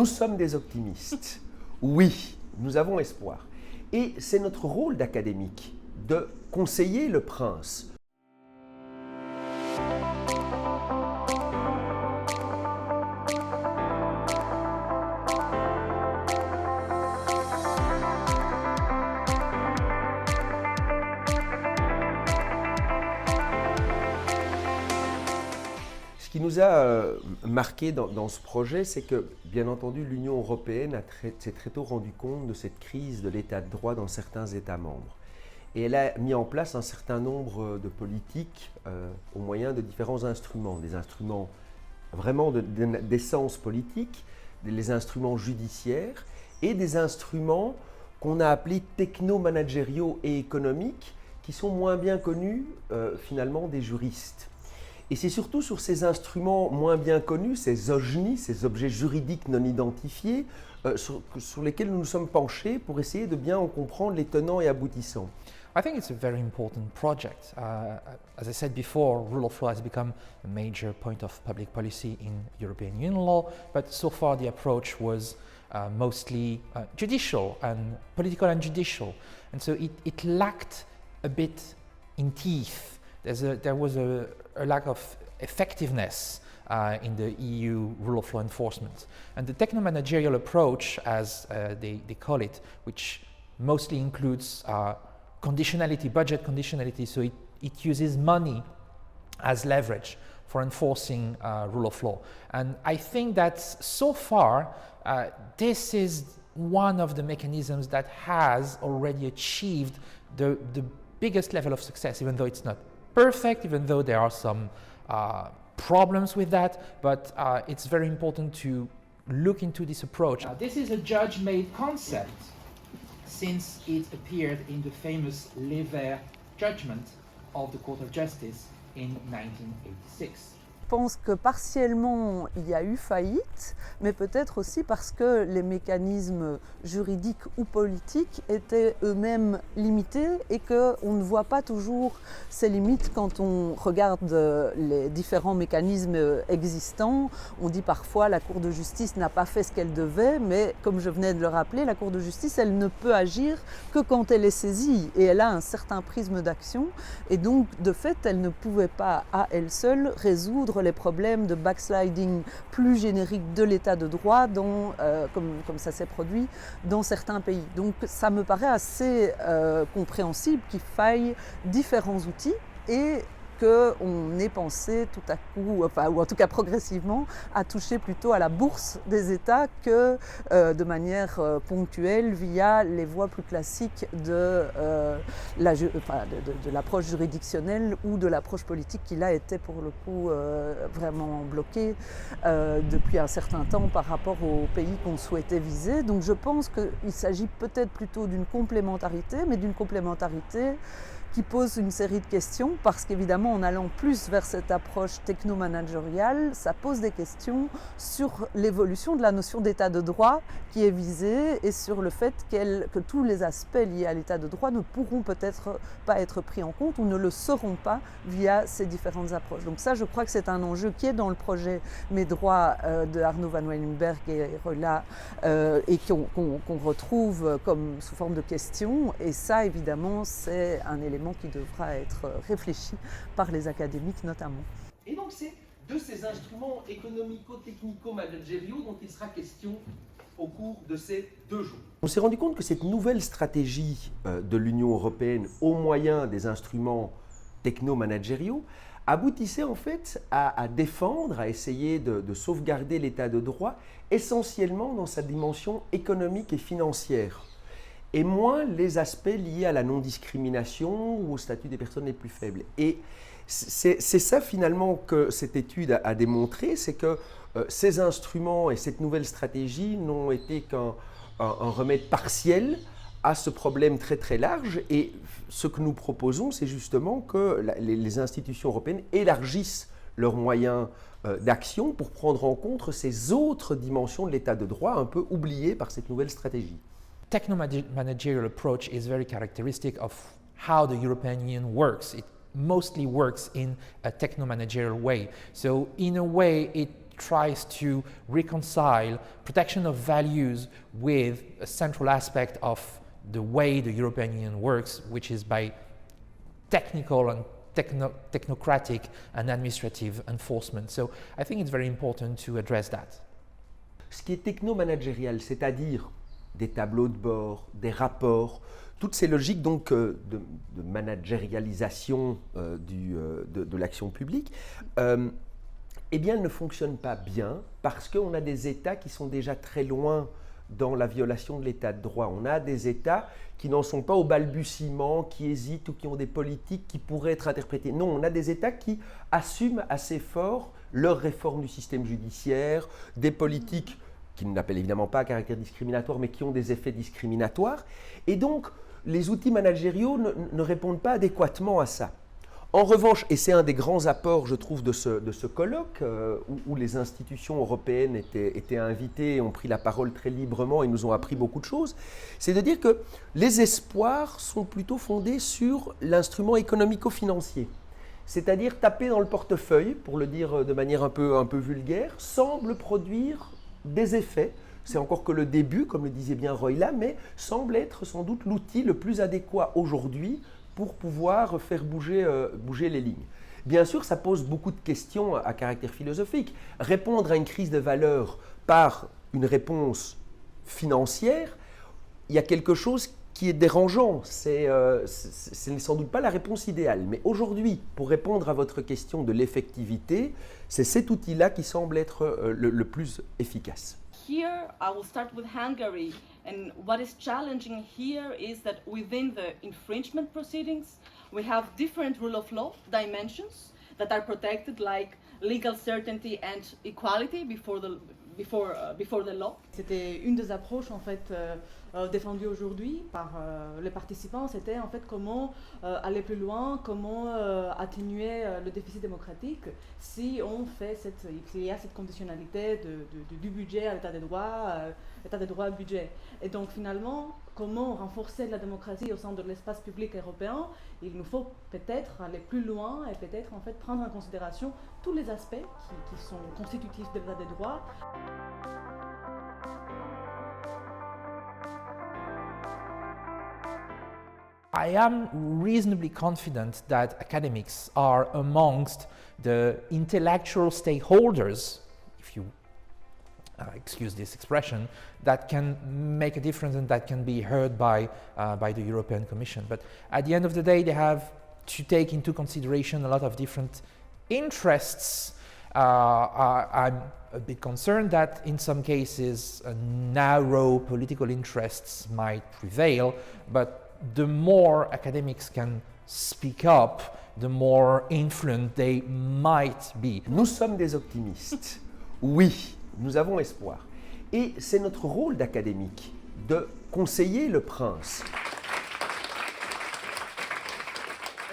nous sommes des optimistes. Oui, nous avons espoir. Et c'est notre rôle d'académique de conseiller le prince. Ce qui nous a marqué dans ce projet, c'est que, bien entendu, l'Union européenne s'est très tôt rendu compte de cette crise de l'état de droit dans certains États membres. Et elle a mis en place un certain nombre de politiques au moyen de différents instruments, des instruments vraiment d'essence politique, les instruments judiciaires et des instruments qu'on a appelés techno-managériaux et économiques, qui sont moins bien connus finalement des juristes. Et c'est surtout sur ces instruments moins bien connus, ces OJNI, ces objets juridiques non identifiés, sur lesquels nous nous sommes penchés pour essayer de bien en comprendre les tenants et aboutissants. I think it's a very important project. As I said before, rule of law has become a major point of public policy in European Union law, but so far the approach was mostly judicial and political and judicial. And so it lacked a bit in teeth. There was a lack of effectiveness in the EU rule of law enforcement. And the techno-managerial approach, as they call it, which mostly includes conditionality, budget conditionality, so it uses money as leverage for enforcing rule of law. And I think that so far, this is one of the mechanisms that has already achieved the biggest level of success, even though it's not perfect, even though there are some problems with that, but it's very important to look into this approach. This is a judge-made concept, since it appeared in the famous Lever judgment of the Court of Justice in 1986. Je pense que partiellement il y a eu faillite, mais peut-être aussi parce que les mécanismes juridiques ou politiques étaient eux-mêmes limités et qu'on ne voit pas toujours ces limites quand on regarde les différents mécanismes existants. On dit parfois la Cour de justice n'a pas fait ce qu'elle devait, mais comme je venais de le rappeler, la Cour de justice, elle ne peut agir que quand elle est saisie et elle a un certain prisme d'action et donc de fait elle ne pouvait pas à elle seule résoudre les problèmes de backsliding plus génériques de l'état de droit comme ça s'est produit dans certains pays. Donc ça me paraît assez compréhensible qu'il faille différents outils et qu'on ait pensé tout à coup, ou en tout cas progressivement, à toucher plutôt à la bourse des États que de manière ponctuelle via les voies plus classiques de l'approche juridictionnelle ou de l'approche politique qui là était pour le coup vraiment bloquée depuis un certain temps par rapport aux pays qu'on souhaitait viser. Donc je pense qu'il s'agit peut-être plutôt d'une complémentarité, mais d'une complémentarité qui pose une série de questions parce qu'évidemment en allant plus vers cette approche techno-managériale, ça pose des questions sur l'évolution de la notion d'état de droit qui est visée et sur le fait que tous les aspects liés à l'état de droit ne pourront peut-être pas être pris en compte ou ne le seront pas via ces différentes approches. Donc ça, je crois que c'est un enjeu qui est dans le projet Mes droits de Arno van Wijnenberg et Rolla et qu'on retrouve comme sous forme de questions. Et ça, évidemment, c'est un élément qui devra être réfléchi par les académiques notamment. Et donc c'est de ces instruments économico-technico-managériaux dont il sera question au cours de ces 2 jours. On s'est rendu compte que cette nouvelle stratégie de l'Union européenne au moyen des instruments techno-managériaux aboutissait en fait à défendre, à essayer de sauvegarder l'état de droit essentiellement dans sa dimension économique et financière, et moins les aspects liés à la non-discrimination ou au statut des personnes les plus faibles. Et c'est ça finalement que cette étude a démontré, c'est que ces instruments et cette nouvelle stratégie n'ont été qu'un remède partiel à ce problème très très large. Et ce que nous proposons, c'est justement que les institutions européennes élargissent leurs moyens d'action pour prendre en compte ces autres dimensions de l'état de droit un peu oubliées par cette nouvelle stratégie. Techno-managerial approach is very characteristic of how the European Union works. It mostly works in a techno-managerial way. So in a way, it tries to reconcile protection of values with a central aspect of the way the European Union works, which is by technical and technocratic and administrative enforcement. So I think it's very important to address that. Ce qui est techno-managérial, c'est-à-dire des tableaux de bord, des rapports, toutes ces logiques donc de managérialisation de l'action publique, eh bien, elles ne fonctionnent pas bien parce qu'on a des États qui sont déjà très loin dans la violation de l'état de droit. On a des États qui n'en sont pas au balbutiement, qui hésitent ou qui ont des politiques qui pourraient être interprétées. Non, on a des États qui assument assez fort leur réforme du système judiciaire, des politiques qui n'appellent évidemment pas à caractère discriminatoire, mais qui ont des effets discriminatoires. Et donc, les outils managériaux ne répondent pas adéquatement à ça. En revanche, et c'est un des grands apports, je trouve, de ce colloque, où les institutions européennes étaient invitées et ont pris la parole très librement et nous ont appris beaucoup de choses, c'est de dire que les espoirs sont plutôt fondés sur l'instrument économico-financier. C'est-à-dire taper dans le portefeuille, pour le dire de manière un peu vulgaire, semble produire des effets. C'est encore que le début, comme le disait bien Royla, mais semble être sans doute l'outil le plus adéquat aujourd'hui pour pouvoir faire bouger les lignes. Bien sûr, ça pose beaucoup de questions à caractère philosophique. Répondre à une crise de valeur par une réponse financière, il y a quelque chose qui est dérangeant. Ce n'est sans doute pas la réponse idéale. Mais aujourd'hui, pour répondre à votre question de l'effectivité, c'est cet outil-là qui semble être le plus efficace. Here, I will start with Hungary, and what is challenging here is that within the infringement proceedings, we have different rule of law dimensions that are protected, like legal certainty and equality before the law. C'était une des approches en fait défendues aujourd'hui par les participants. C'était en fait comment aller plus loin, comment atténuer le déficit démocratique si on fait qu'il y a cette conditionnalité du budget à l'état de droit budget. Et donc finalement, comment renforcer la démocratie au sein de l'espace public européen? Il nous faut peut-être aller plus loin et peut-être en fait prendre en considération tous les aspects qui sont constitutifs de l'état de droit. I am reasonably confident that academics are amongst the intellectual stakeholders, if you excuse this expression, that can make a difference and that can be heard by the European Commission. But at the end of the day, they have to take into consideration a lot of different interests. I'm a bit concerned that in some cases narrow political interests might prevail, but the more academics can speak up, the more influent they might be. Nous sommes des optimistes. Oui, nous avons espoir. Et c'est notre rôle d'académique de conseiller le prince